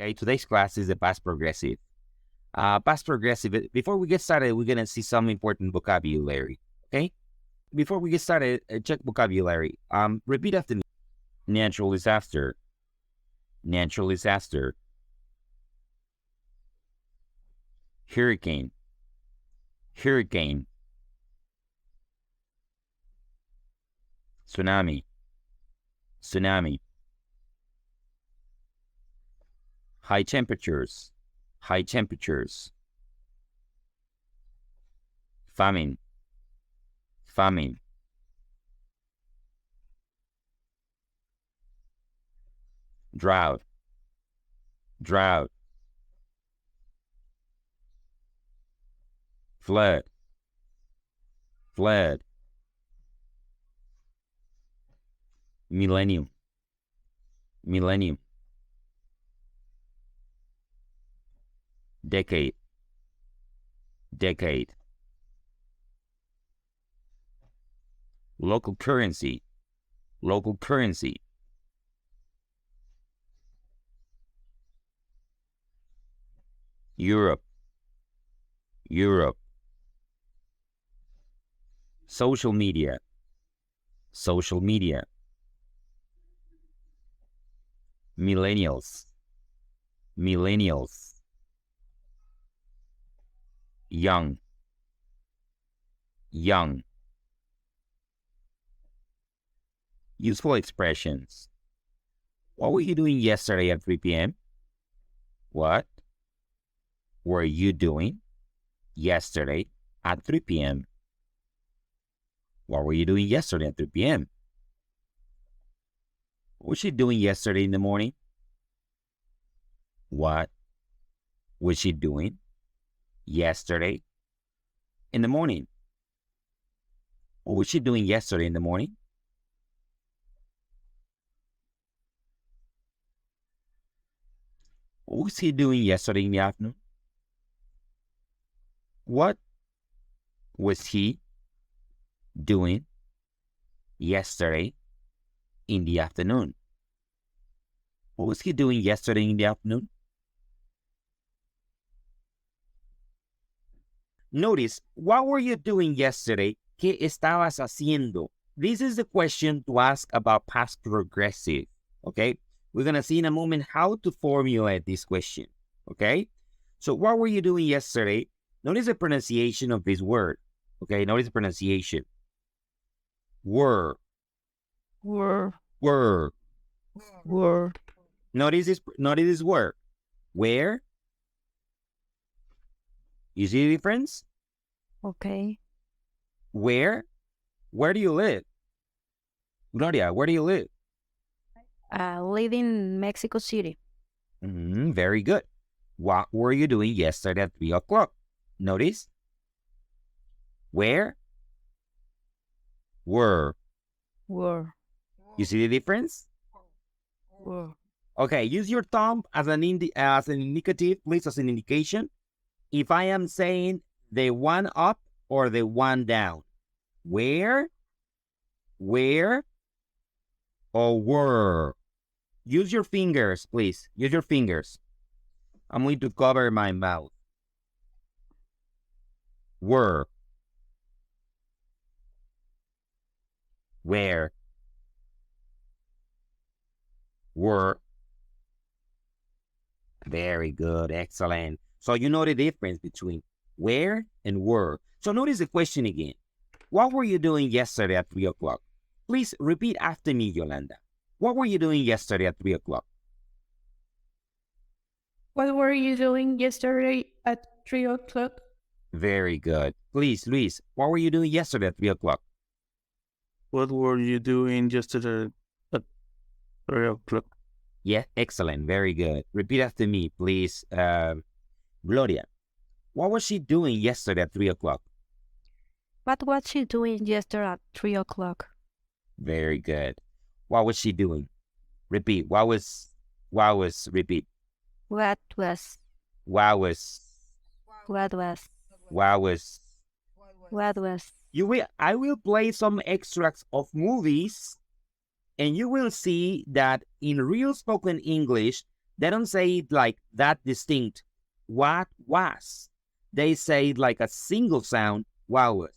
Okay, today's class is the past progressive. Past progressive, before we get started, we're going to see some important vocabulary. Okay? Before we get started, check vocabulary. Repeat after me. Natural disaster. Natural disaster. Hurricane. Hurricane. Tsunami. Tsunami. High temperatures. High temperatures. Famine. Famine. Drought. Drought. Flood. Flood. Millennium. Millennium. Decade. Decade. Local currency. Local currency. Europe. Europe. Social media. Social media. Millennials. Millennials. Young. Young. Useful expressions. What were you doing yesterday at 3 p.m.? What were you doing yesterday at 3 p.m.? What were you doing yesterday at 3 p.m.? What was she doing yesterday in the morning? What was she doing yesterday in the morning? What was she doing yesterday in the morning? What was he doing yesterday in the afternoon? What was he doing yesterday in the afternoon? What was he doing yesterday in the afternoon? Notice, what were you doing yesterday? ¿Qué estabas haciendo? This is the question to ask about past progressive, okay? We're going to see in a moment how to formulate this question, okay? So what were you doing yesterday? Notice the pronunciation of this word, okay? Notice the pronunciation. Were. Were. Were. Were. Notice this word. Where? You see the difference? Okay. Where? Where do you live? Gloria, where do you live? Live in Mexico City. Very good. What were you doing yesterday at 3 o'clock? Notice. Where? Were. Were. You see the difference? Were. Okay, use your thumb as an indicative, please, as an indication. If I am saying the one up or the one down. Where? Where? Or were? Use your fingers, please. Use your fingers. I'm going to cover my mouth. Were. Where? Were. Very good. Excellent. So you know the difference between where and were. So notice the question again. What were you doing yesterday at 3 o'clock? Please repeat after me, Yolanda. What were you doing yesterday at 3 o'clock? What were you doing yesterday at 3 o'clock? Very good. Please, Luis, what were you doing yesterday at 3 o'clock? What were you doing yesterday at 3 o'clock? Yeah, excellent. Very good. Repeat after me, please. Gloria, what was she doing yesterday at 3 o'clock? What was she doing yesterday at 3 o'clock? Very good. What was she doing? Repeat. Repeat. What was. What was. What was. What was. What was. I will play some extracts of movies, and you will see that in real spoken English, They don't say it like that distinct. What was? They say it like a single sound. What was?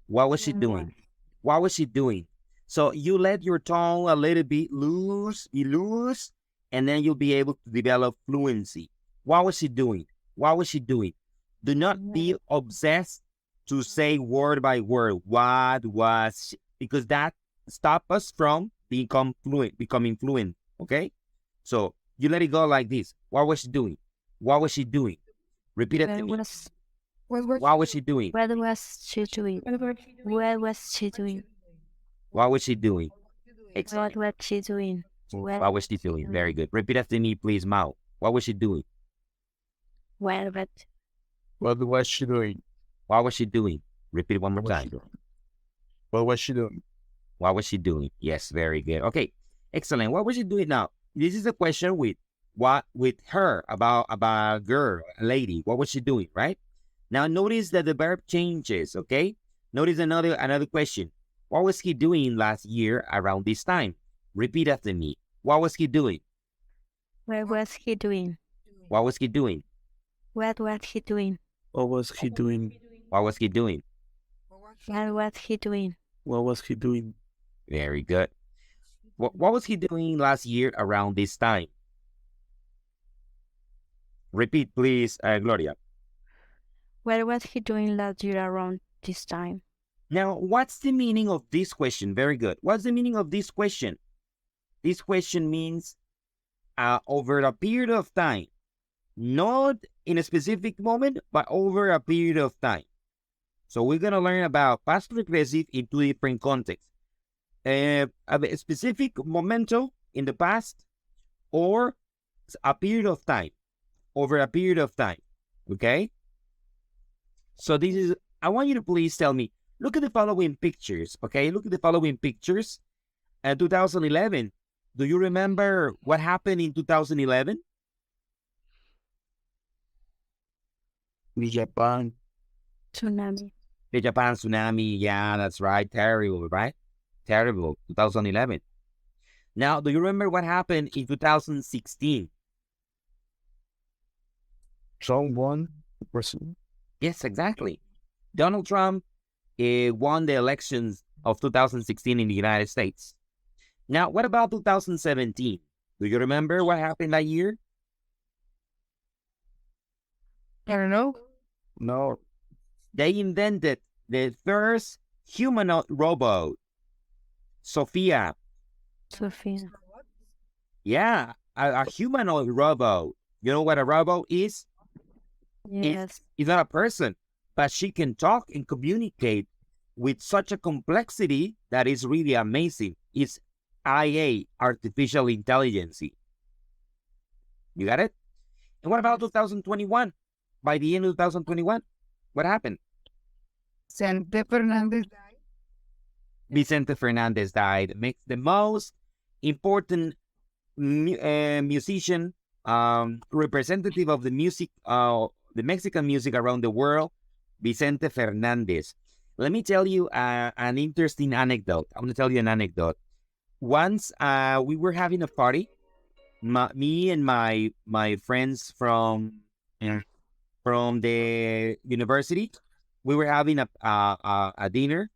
What was she doing? What was she doing? So you let your tongue a little bit loose, and then you'll be able to develop fluency. What was she doing? What was she doing? Do not be obsessed to say word by word. What was she? Because that stops us from becoming fluent. Okay? So you let it go like this. What was she doing? What was she doing? Repeat it to me. What was she doing? What was she doing? What was she doing? What was she doing? What Excellent. was she doing? What was she doing? Very good. Repeat after me, please, Mao. What was she doing? What What was she doing? What was she doing? Repeat one more What was she time. doing? What was she doing? What was she doing? Yes, very good. Okay, excellent. What was she doing now? This is a question with her about a girl, a lady. What was she doing, right? Now notice that the verb changes, okay? Notice another question. What was he doing last year around this time? Repeat after me. What was he doing? What was he doing? What was he doing? What was he doing? What was he doing? What was he doing? What was he doing? What was he doing? Very good. What was he doing last year around this time? Repeat, please, Gloria. What was he doing last year around this time? Now, what's the meaning of this question? Very good. What's the meaning of this question? This question means over a period of time, not in a specific moment, but over a period of time. So we're going to learn about past progressive in two different contexts. A specific momento in the past or a period of time, over a period of time, okay? So this is, I want you to please tell me, look at the following pictures, okay? Look at the following pictures. 2011, do you remember what happened in 2011? Japan. Tsunami. The Japan tsunami, yeah, that's right. Terrible, right? Terrible, 2011. Now, do you remember what happened in 2016? Trump won the president. Yes, exactly. Donald Trump won the elections of 2016 in the United States. Now, what about 2017? Do you remember what happened that year? I don't know. No. They invented the first humanoid robot, Sophia. Sophia. Yeah, a humanoid robot. You know what a robot is? Yes. It's not a person, but she can talk and communicate with such a complexity that is really amazing. It's IA, artificial intelligence. You got it? And what about 2021? By the end of 2021, what happened? Vicente Fernandez died. Makes the most important musician, representative of the music, the Mexican music around the world, Vicente Fernandez. Let me tell you an interesting anecdote. I'm going to tell you an anecdote. Once we were having a party, me and my friends from the university, we were having a dinner.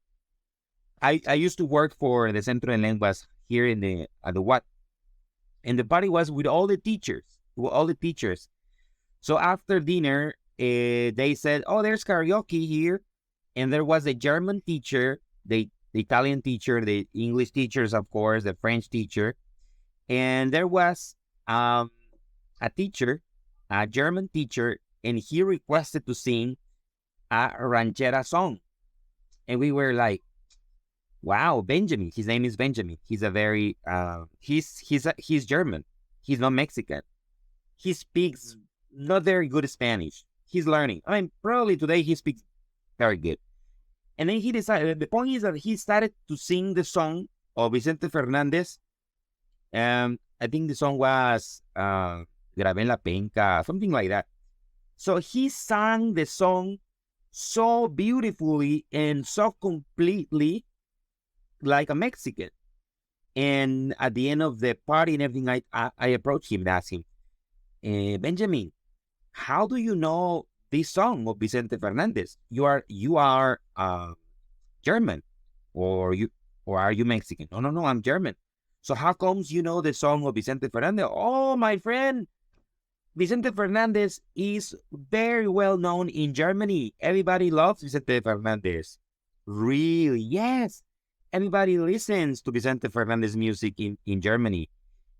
I used to work for the Centro de Lenguas here in the what, and the party was with all the teachers, So after dinner, they said, "Oh, there's karaoke here," and there was a German teacher, the Italian teacher, the English teachers, of course, the French teacher, and there was a teacher, a German teacher, and he requested to sing a ranchera song, and we were like, "Wow, Benjamin." His name is Benjamin. He's a very he's German. He's not Mexican. He speaks not very good Spanish. He's learning. I mean, probably today he speaks very good. And then he decided, the point is that he started to sing the song of Vicente Fernandez. I think the song was Grabé en la Penca, something like that. So he sang the song so beautifully and so completely like a Mexican. And at the end of the party and everything, I approached him and asked him, Benjamin, how do you know this song of Vicente Fernandez? You are German, or are you Mexican? No, I'm German. So how comes you know the song of Vicente Fernandez? Oh, my friend, Vicente Fernandez is very well known in Germany. Everybody loves Vicente Fernandez. Really? Yes. Everybody listens to Vicente Fernandez music in Germany.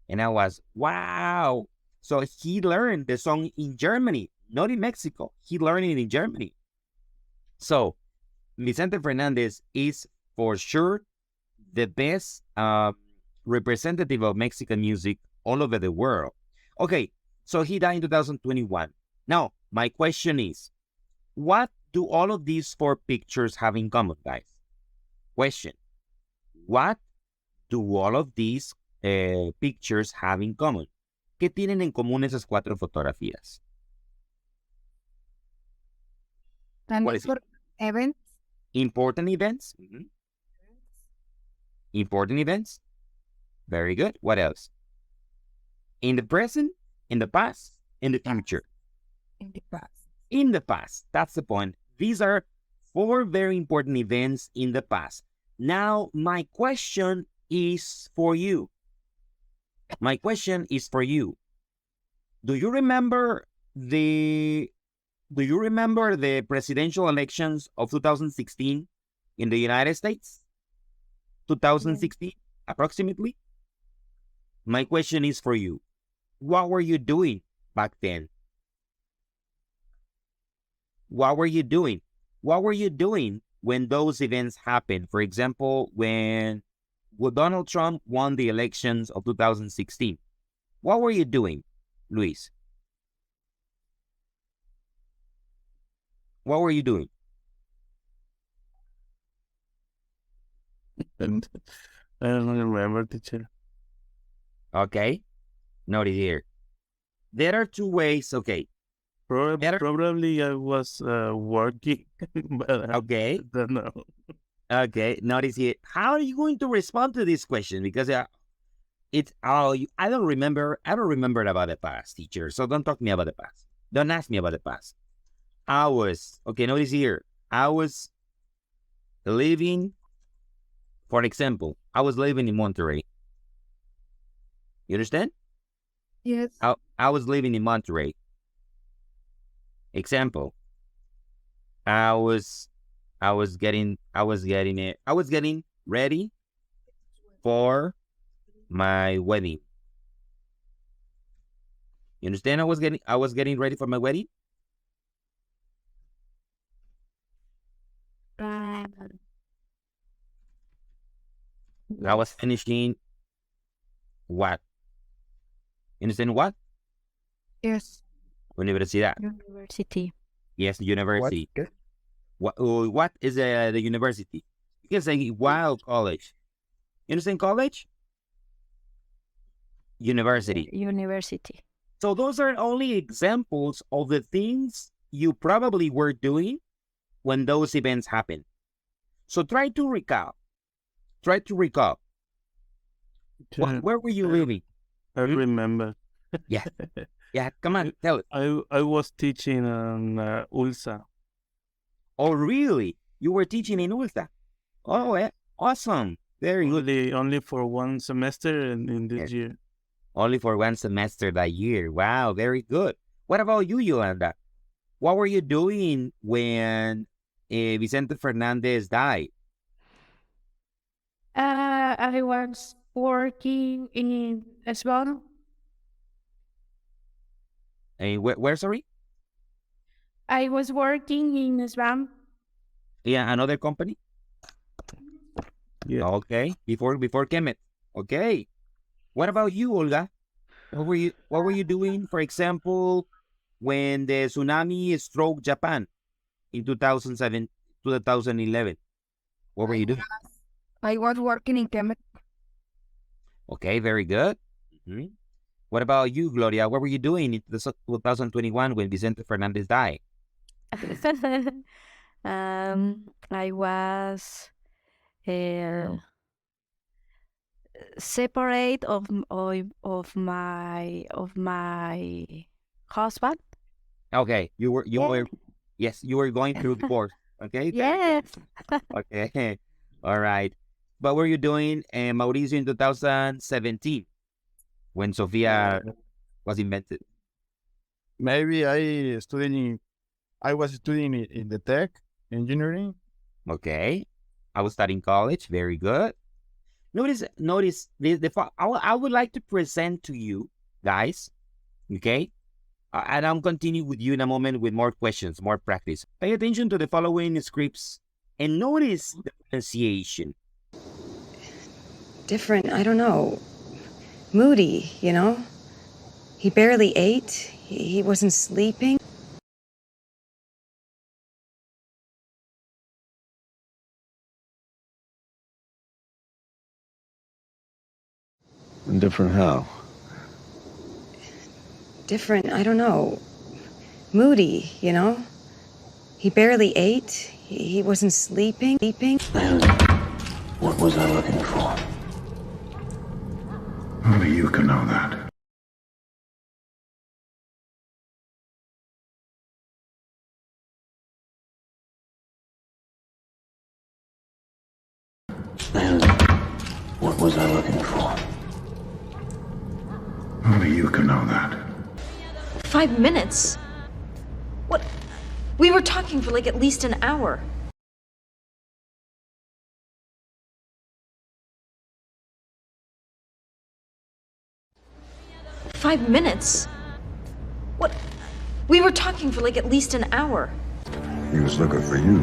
And I was, wow. So he learned the song in Germany, not in Mexico. He learned it in Germany. So Vicente Fernandez is for sure the best representative of Mexican music all over the world. Okay, so he died in 2021. Now, my question is, what do all of these four pictures have in common, guys? Question. What do all of these pictures have in common? ¿Qué tienen en común esas cuatro fotografías? What is it? Events. Important events? Mm-hmm. Important events? Very good. What else? In the present, in the past, in the future. In the past. In the past. That's the point. These are four very important events in the past. Now, my question is for you. My question is for you. Do you remember the presidential elections of 2016 in the United States? 2016, approximately? My question is for you. What were you doing back then? What were you doing? What were you doing when those events happened? For example, when Donald Trump won the elections of 2016. What were you doing, Luis? What were you doing? And I don't remember, teacher. Okay, noted here. There are two ways. Okay. Probably I was working, but Okay. I don't know. Okay, notice here. How are you going to respond to this question? Because I don't remember about the past, teacher. So don't talk to me about the past. Don't ask me about the past. Notice here. I was living, for example, I was living in Monterrey. You understand? Yes. I was living in Monterrey. Example. I was getting ready for my wedding. You understand? I was getting ready for my wedding. I was finishing what? You understand what? Yes. Universidad. University. Yes, university. What is the university? You can say college. You understand college? University. University. So those are only examples of the things you probably were doing when those events happened. So try to recall. Where were you living? I remember. Yeah. Yeah, come on, tell it. I was teaching on ULSA. Oh, really? You were teaching in Ulta? Oh, yeah. Awesome. Very good. Only for one semester in this year. Only for one semester that year. Wow, very good. What about you, Yolanda? What were you doing when Vicente Fernandez died? I was working in Pasado. Where, sorry? I was working in Spam. Yeah, another company? Yeah. Okay, before Kemet. Okay. What about you, Olga? What were you doing, for example, when the tsunami struck Japan in 2011? What were you doing? I was working in Kemet. Okay, very good. Mm-hmm. What about you, Gloria? What were you doing in 2021 when Vicente Fernandez died? I was separate of my husband. Okay, you were yes, you were going through the course. Okay. Yes. Okay. All right. What were you doing, Mauricio, in 2017 when Sophia was invented? Maybe I was studying in the tech engineering. Okay. I was studying college. Very good. Notice I would like to present to you guys, okay? And I'll continue with you in a moment with more questions, more practice. Pay attention to the following scripts and notice the pronunciation. Different, I don't know. Moody, you know? He barely ate. He wasn't sleeping. Different how? Different, I don't know. Moody, you know? He barely ate. He wasn't sleeping. And what was I looking for? Only you can know that. And what was I looking for? Only you can know that. 5 minutes? What? We were talking for like at least an hour. Five minutes? What? We were talking for like at least an hour. He was looking for you.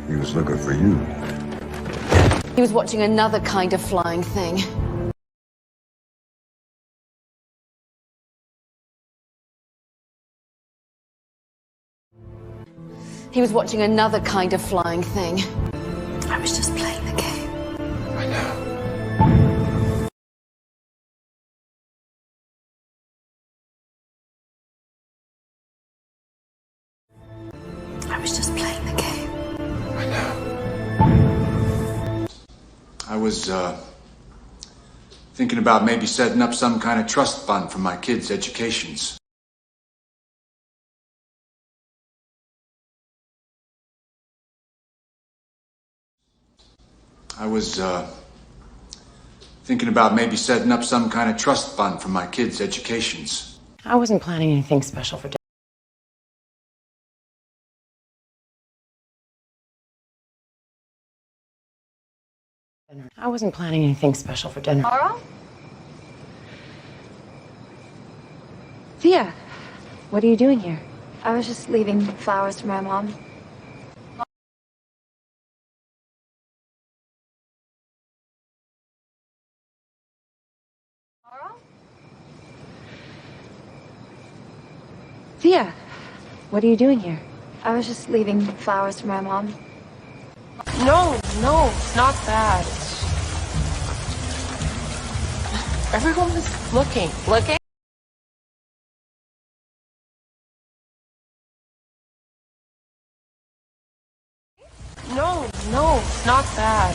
He was looking for you. He was watching another kind of flying thing. He was watching another kind of flying thing. I was just playing the game. I know. I was just playing the game. I know. I was thinking about maybe setting up some kind of trust fund for my kids' educations. I was thinking about maybe setting up some kind of trust fund for my kids' educations. I wasn't planning anything special for dinner. I wasn't planning anything special for dinner. Tomorrow? Thea, what are you doing here? I was just leaving flowers for my mom. Thea, what are you doing here? I was just leaving flowers for my mom. No, it's not that. Everyone was looking. No, it's not that.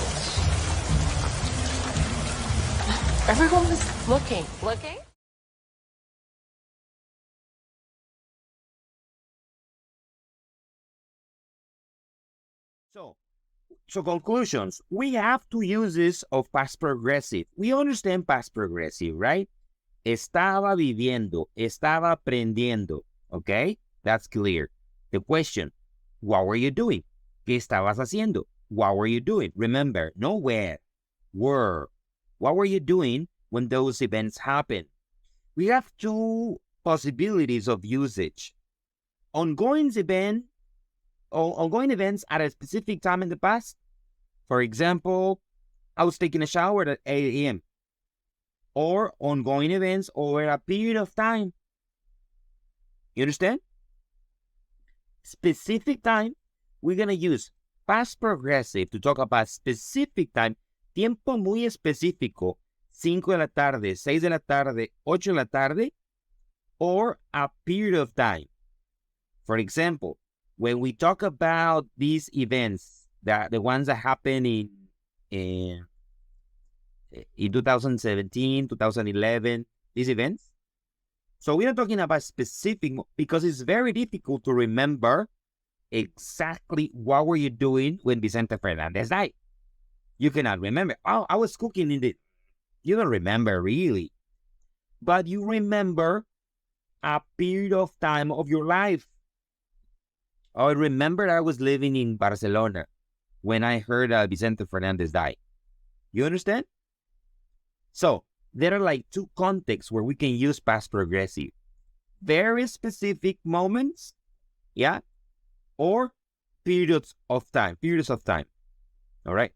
Everyone was looking. So conclusions. We have two uses of past progressive. We understand past progressive, right? Estaba viviendo, estaba aprendiendo, okay? That's clear. The question, what were you doing? ¿Qué estabas haciendo? What were you doing? Remember, no where, were. What were you doing when those events happened? We have two possibilities of usage. Ongoing events at a specific time in the past. For example, I was taking a shower at 8 a.m. Or ongoing events over a period of time. You understand? Specific time, we're going to use past progressive to talk about specific time, tiempo muy específico, 5 de la tarde, 6 de la tarde, 8 de la tarde, or a period of time. For example, when we talk about these events, the ones that happened in 2017, 2011, these events. So we are talking about specific because it's very difficult to remember exactly what were you doing when Vicente Fernandez died. You cannot remember. Oh, I was cooking in the... You don't remember really. But you remember a period of time of your life. I remember I was living in Barcelona when I heard Vicente Fernandez died. You understand? So there are like two contexts where we can use past progressive. Very specific moments, yeah, or periods of time. All right.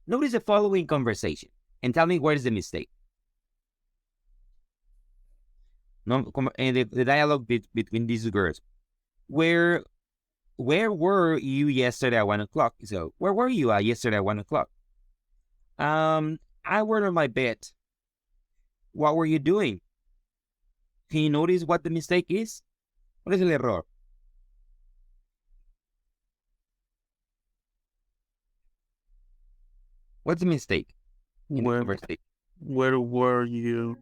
Notice the following conversation and tell me where is the mistake. No, the dialogue between these girls. Where were you yesterday at 1 o'clock? So where were you yesterday at 1 o'clock? I were on my bed. What were you doing? Can you notice what the mistake is? What is el error? What's the mistake? Where were you?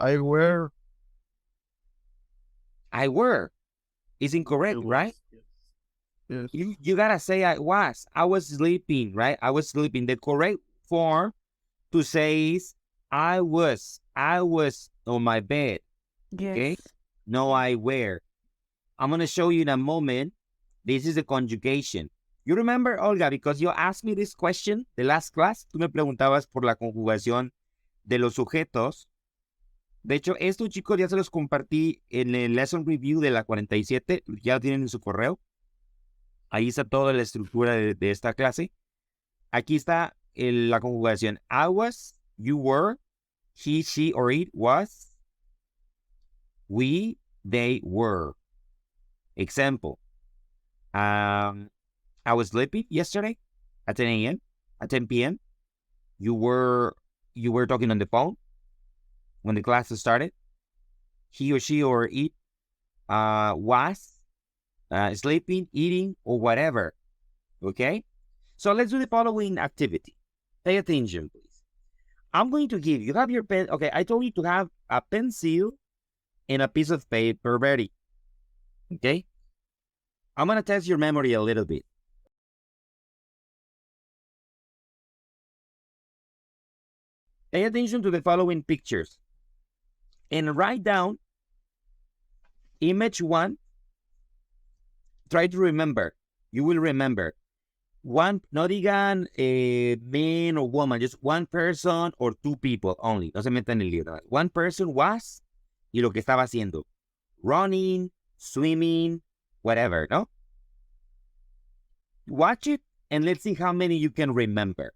I were. Is incorrect, right? Yes. You gotta say I was. I was sleeping, right? I was sleeping. The correct form to say is I was on my bed. Yes. Okay? No, I were. I'm gonna show you in a moment. This is the conjugation. You remember, Olga, because you asked me this question the last class. Tú me preguntabas por la conjugación de los sujetos. De hecho, estos chicos ya se los compartí en el lesson review de la 47. Ya lo tienen en su correo. Ahí está toda la estructura de esta clase. Aquí está la conjugación. I was, you were, he, she, or it was, we, they were. Example. I was sleeping yesterday at 10 a.m., at 10 p.m. You were talking on the phone when the class started. He or she or it was sleeping, eating, or whatever. Okay? So let's do the following activity. Pay attention, please. I'm going to give you have your pen. Okay, I told you to have a pencil and a piece of paper ready. Okay? I'm going to test your memory a little bit. Pay attention to the following pictures and write down image 1. Try to remember. You will remember. One, no digan man or woman, just one person or two people only. No se metan en el libro. One person was y lo que estaba haciendo. Running, swimming, whatever, no? Watch it and let's see how many you can remember.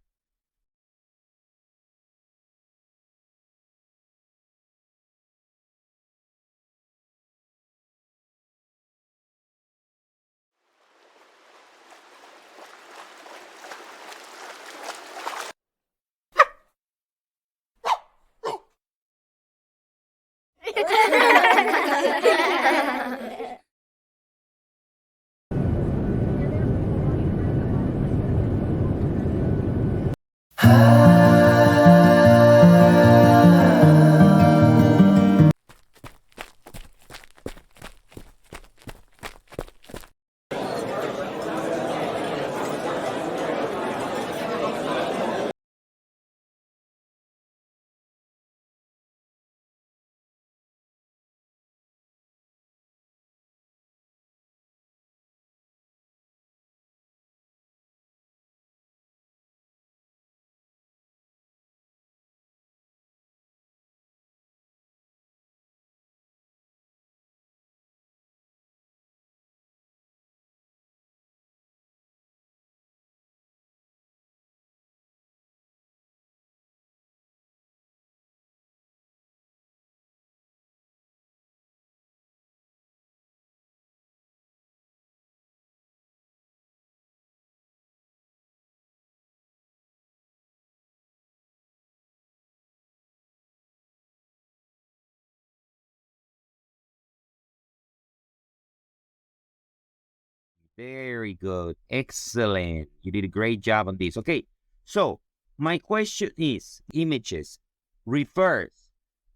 Very good. Excellent. You did a great job on this. Okay. So my question is, images refers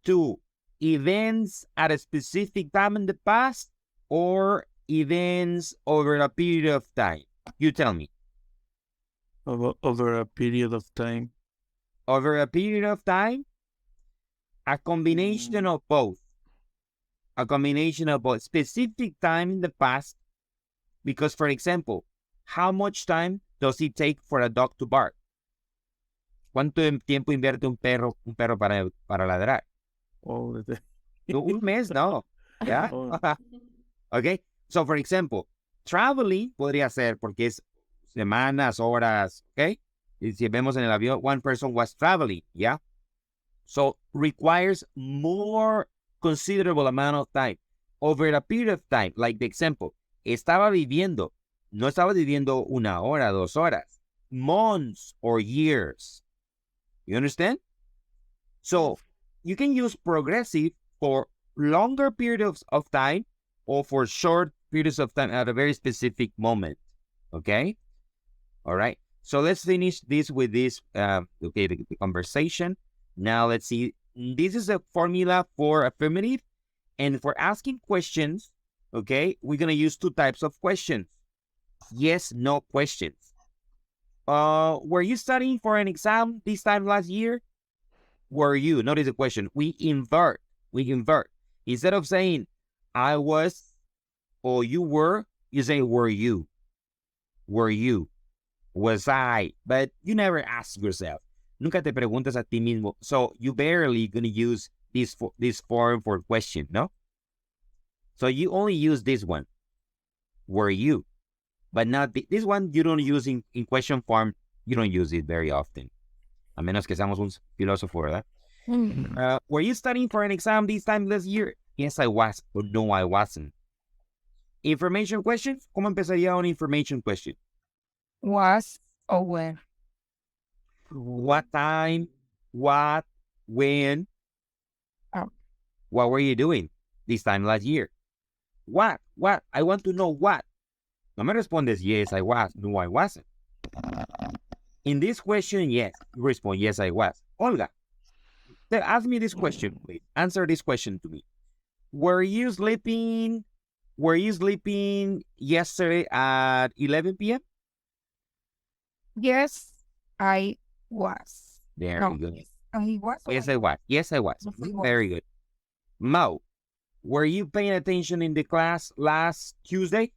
to events at a specific time in the past or events over a period of time? You tell me. Over a period of time. Over a period of time? A combination of both. A combination of both. Specific time in the past, because, for example, how much time does it take for a dog to bark? ¿Cuánto tiempo invierte un perro para ladrar? All the time. Un mes, no. Yeah. Oh. Okay. So, for example, traveling podría ser porque es semanas, horas, okay? Y si vemos en el avión, one person was traveling, yeah? So, requires more considerable amount of time. Over a period of time, like the example, estaba viviendo, no estaba viviendo 1 hora, 2 horas, months or years. You understand? So, you can use progressive for longer periods of time or for short periods of time at a very specific moment. Okay? All right. So let's finish this with this, the conversation. Now let's see. This is a formula for affirmative. And for asking questions, okay, we're going to use 2 types of questions. Yes, no questions. Were you studying for an exam this time last year? Were you? Notice the question. We invert. Instead of saying I was or you were, you say were you? Were you? Was I? But you never ask yourself. Nunca te preguntas a ti mismo. So you barely gonna use this form for question, no? So you only use this one. Were you? But not this one you don't use in question form. You don't use it very often. A menos que seamos un filósofo, ¿verdad? Were you studying for an exam this time last year? Yes, I was. Or no, I wasn't. Information question. ¿Cómo empezaría una information question? Was or where? What time? What? When? Oh. What were you doing this time last year? What? What? I want to know what. No me respondes, yes, I was. No, I wasn't. In this question, yes. You respond, yes, I was. Olga, ask me this question, please. Answer this question to me. Were you sleeping yesterday at 11 p.m.? Yes, I was. Very good. Yes, I was. Yes, I was. Yes, I was. Yes, I was. Very good. Mo, were you paying attention in the class last Tuesday?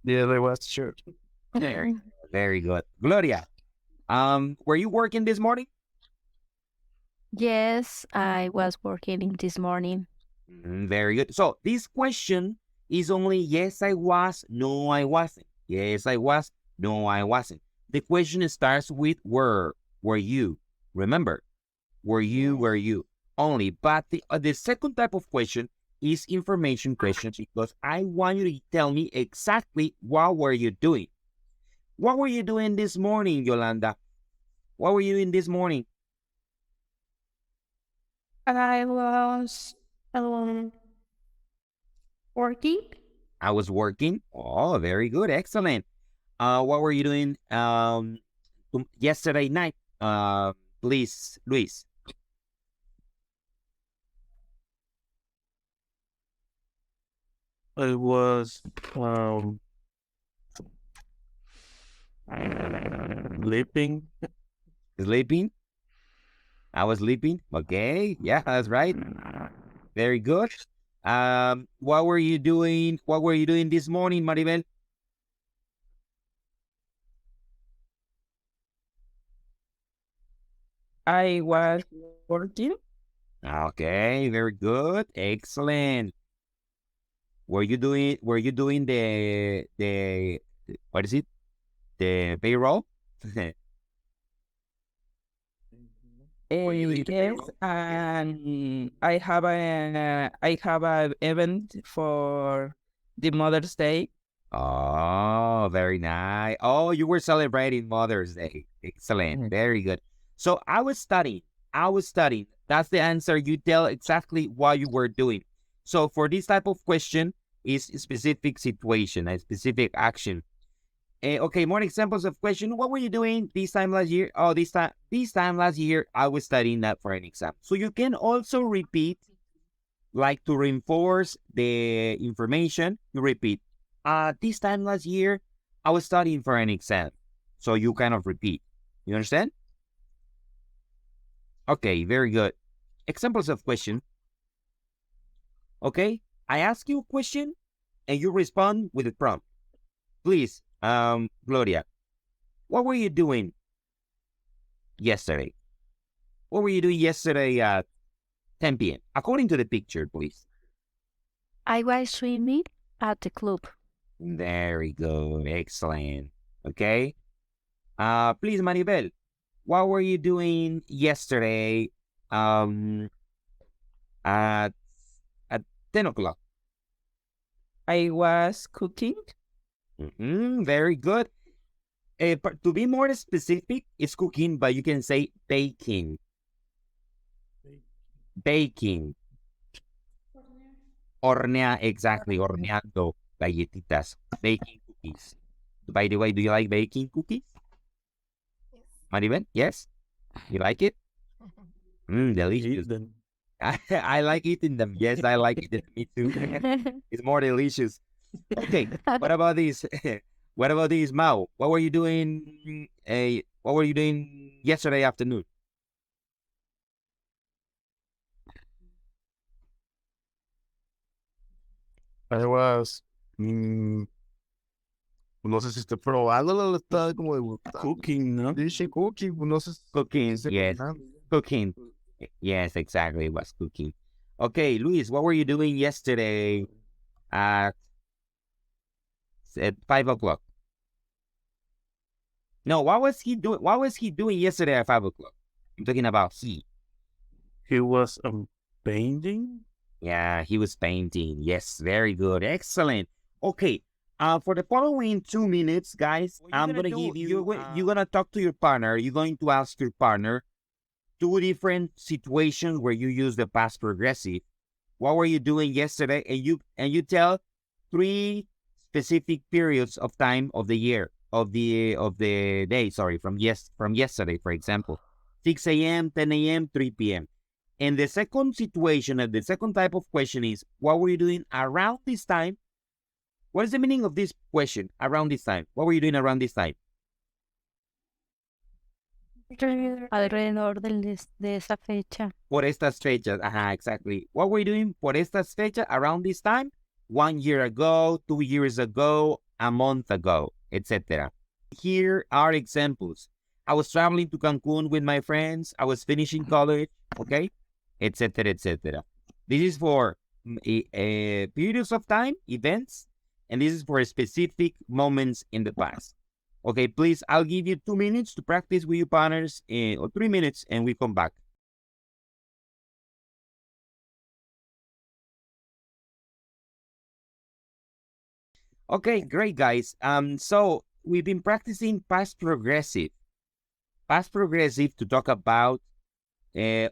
Yes, I was, sure. Very good. Gloria, were you working this morning? Yes, I was working this morning. Very good. So this question is only yes, I was, no, I wasn't. Yes, I was, no, I wasn't. The question starts with were you? Remember, were you only. But the second type of question is information questions because I want you to tell me exactly what were you doing. What were you doing this morning, Yolanda? What were you doing this morning? I was working. I was working. Oh, very good. Excellent. What were you doing yesterday night? Please, Luis. I was sleeping. Sleeping? I was sleeping. Okay. Yeah, that's right. Very good. What were you doing? What were you doing this morning, Maribel? I was working. Okay, very good. Excellent. Were you doing the what is it? The payroll? Yes, and I have an event for the Mother's Day. Oh, very nice. Oh, you were celebrating Mother's Day. Excellent. Very good. So I was studying. That's the answer. You tell exactly what you were doing. So for this type of question, is a specific situation, a specific action. Okay, more examples of question. What were you doing this time last year? Oh, this time last year, I was studying that for an exam. So you can also repeat, like to reinforce the information, you repeat. This time last year, I was studying for an exam. So you kind of repeat. You understand? Okay, very good. Examples of question. Okay, I ask you a question and you respond with a prompt. Please, Gloria, what were you doing yesterday? What were you doing yesterday at 10 p.m.? According to the picture, please. I was swimming at the club. Very good. Excellent. Okay. Please, Maribel, what were you doing yesterday at 10 o'clock? I was cooking. Very good. But to be more specific, it's cooking, but you can say baking. Baking. Hornear, exactly. Horneando galletitas. Baking cookies. By the way, do you like baking cookies? Yes. Maribel, yes? You like it? Delicious. I like eating them. Yes, I like it. Me too. It's more delicious. Okay, what about this? What about this, Mao? What were you doing? What were you doing yesterday afternoon? I was, no sé si estoy probándolo, está como debutando. Cooking, ¿no? Dice cooking, no sé si Cooking, yes. Cooking. Yes, exactly. It was cooking. Okay, Luis, what were you doing yesterday at 5 o'clock? No, what was he doing? What was he doing yesterday at 5 o'clock? I'm talking about he. He was painting. Yeah, he was painting. Yes, very good. Excellent. Okay. For the following 2 minutes, guys, I'm gonna give you. You're gonna talk to your partner. You're going to ask your partner 2 different situations where you use the past progressive. What were you doing yesterday? And you tell 3 specific periods of time of the year of the day. Sorry, from yesterday, for example, 6 a.m., 10 a.m., 3 p.m. And the second situation, and the second type of question is, what were you doing around this time? What is the meaning of this question, around this time? What were you doing around this time? Alrededor de esa fecha. Por estas fechas. Ajá, exactly. What were you doing por estas fechas around this time? 1 year ago, 2 years ago, a month ago, etc. Here are examples. I was traveling to Cancun with my friends. I was finishing college, okay? Etc., etc. This is for periods of time, events, and this is for specific moments in the past. Okay, please, I'll give you 2 minutes to practice with your partners, or 3 minutes, and we come back. Okay, great, guys. So we've been practicing past progressive. Past progressive to talk about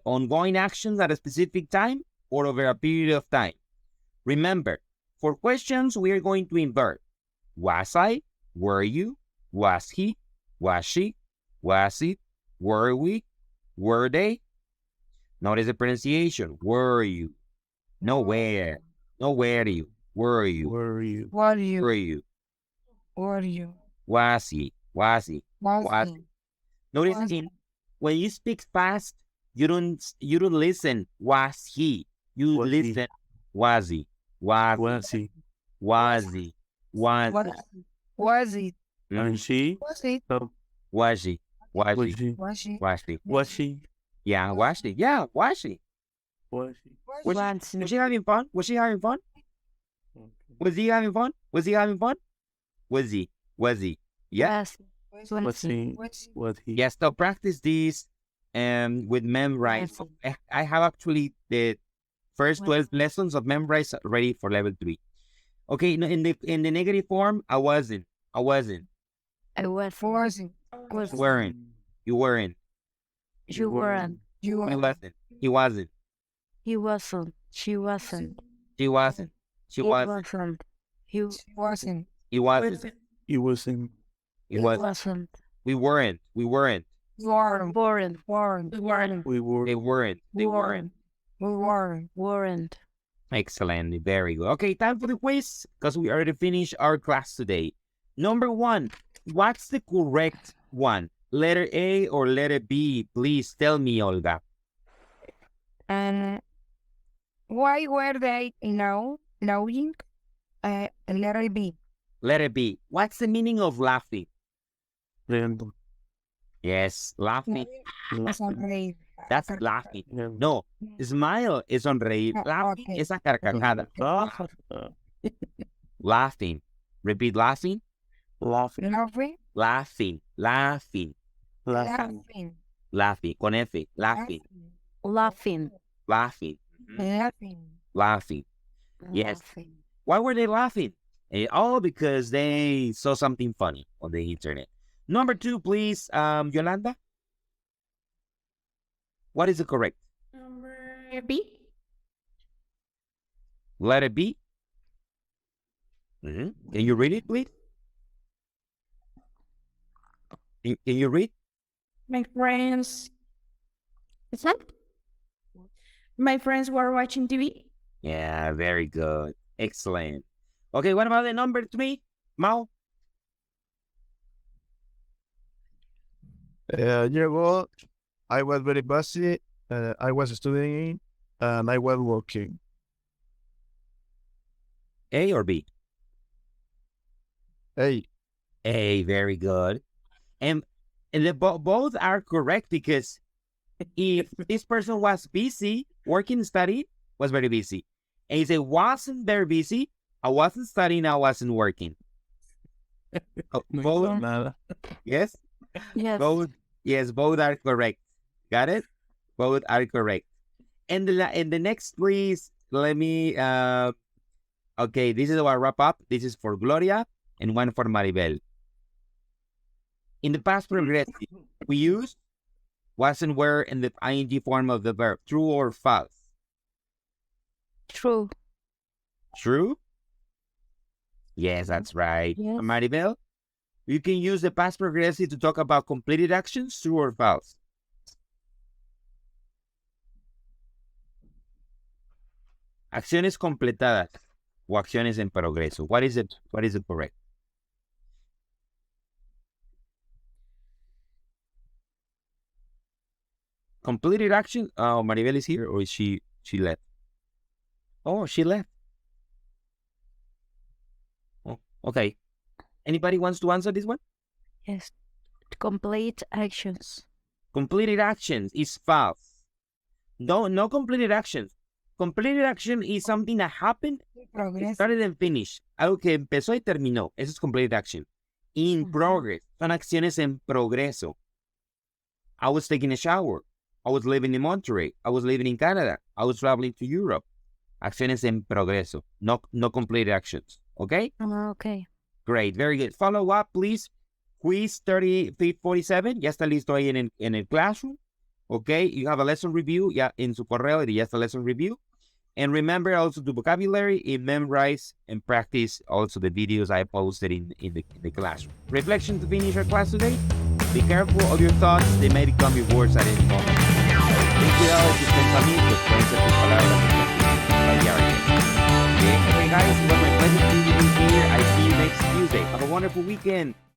ongoing actions at a specific time or over a period of time. Remember, for questions, we are going to invert. Was I? Were you? Was he? Was she? Was it? Were we? Were they? Notice the pronunciation. Were you? No where. No where you. Were you? Were you? Were you? Were you? Were you? Was he? Was he? Was he? Notice when you speak fast, you don't listen. Was he? You Was listen. he? Was he? Was he? Was he? Was Was it? And she? Was it? Was she? Was Was she? she? Was she? Was she? Was she? Yeah, was she? Yeah, was she? Was she? Was she having fun? Was she having fun? Okay. Was he having fun? Was he having fun? Was he? Was he? Yeah. Was he? Was he? Yes. So practice this with memorize. I have actually the first 12 lessons of memorize ready for level 3. Okay. In the negative form, I wasn't. I was. Weren't. You weren't. You weren't. I wasn't. He wasn't. He wasn't. She wasn't. She wasn't. She He was. wasn't. He wasn't. He wasn't. It was in. It was. Wasn't. We weren't. We weren't. Weren't. Weren't. Weren't. Weren't. We were. They weren't. They weren't. Weren't. Weren't. Excellent. Very good. Okay, time for the quiz because we already finished our class today. Number 1. What's the correct one? Letter A or letter B? Please tell me, Olga. And why were they knowing? Letter B. Letter B. What's the meaning of laughing? Random. Yes, laughing. Sonreír. That's laughing. No, smile is sonreír. Laughing okay. es a carcajada. Laughing. Repeat, laughing. Laughing. Laughing. Laughing. Laughing. Laughing. Laughing. Con F. Laughing. Laughing. Laughing. Laughing. Laughing. Yes. Laughing. Why were they laughing? All because they saw something funny on the internet. Number 2, please, Yolanda. What is the correct? Number B. Letter B. Can you read it, please? Can you read? My friends. What's that? My friends were watching TV. Yeah, very good. Excellent. Okay, what about the number 3? Mao? A year ago, I was very busy. I was studying and I was working. A or B? Hey, A, very good. And both are correct because if this person was busy, working, studying, was very busy. And if it wasn't very busy, I wasn't studying, I wasn't working. Both? Nada. Yes? Yes. Both are correct. Got it? Both are correct. And the next, please, let me, okay, this is our wrap up. This is for Gloria and one for Maribel. In the past progressive, we use was and were in the ing form of the verb. True or false? True. True? Yes, that's right. Yes. Maribel, you can use the past progressive to talk about completed actions. True or false? Acciones completadas o acciones en progreso. What is it? What is it correct? Completed action. Oh, Maribel is here, or is she left? Oh, she left. Oh, okay. Anybody wants to answer this one? Yes. Complete actions. Completed actions is false. No completed actions. Completed action is something that happened, started and finished. Algo que empezó y terminó. Eso es completed action. In progress. Son acciones en progreso. I was taking a shower. I was living in Monterrey. I was living in Canada. I was traveling to Europe. Acciones en progreso. No completed actions. Okay? Okay. Great. Very good. Follow up, please. Quiz 47. Ya está listo ahí en el classroom. Okay? You have a lesson review. Ya en su correo ya está lesson review. And remember also the vocabulary and memorize and practice also the videos I posted in the classroom. Reflection to finish our class today. Be careful of your thoughts. They may become your words at any moment. Ten cuidado tus pensamientos. Pueden ser tus palabras. Okay, guys, it was my pleasure to be here. I see you next Tuesday. Have a wonderful weekend.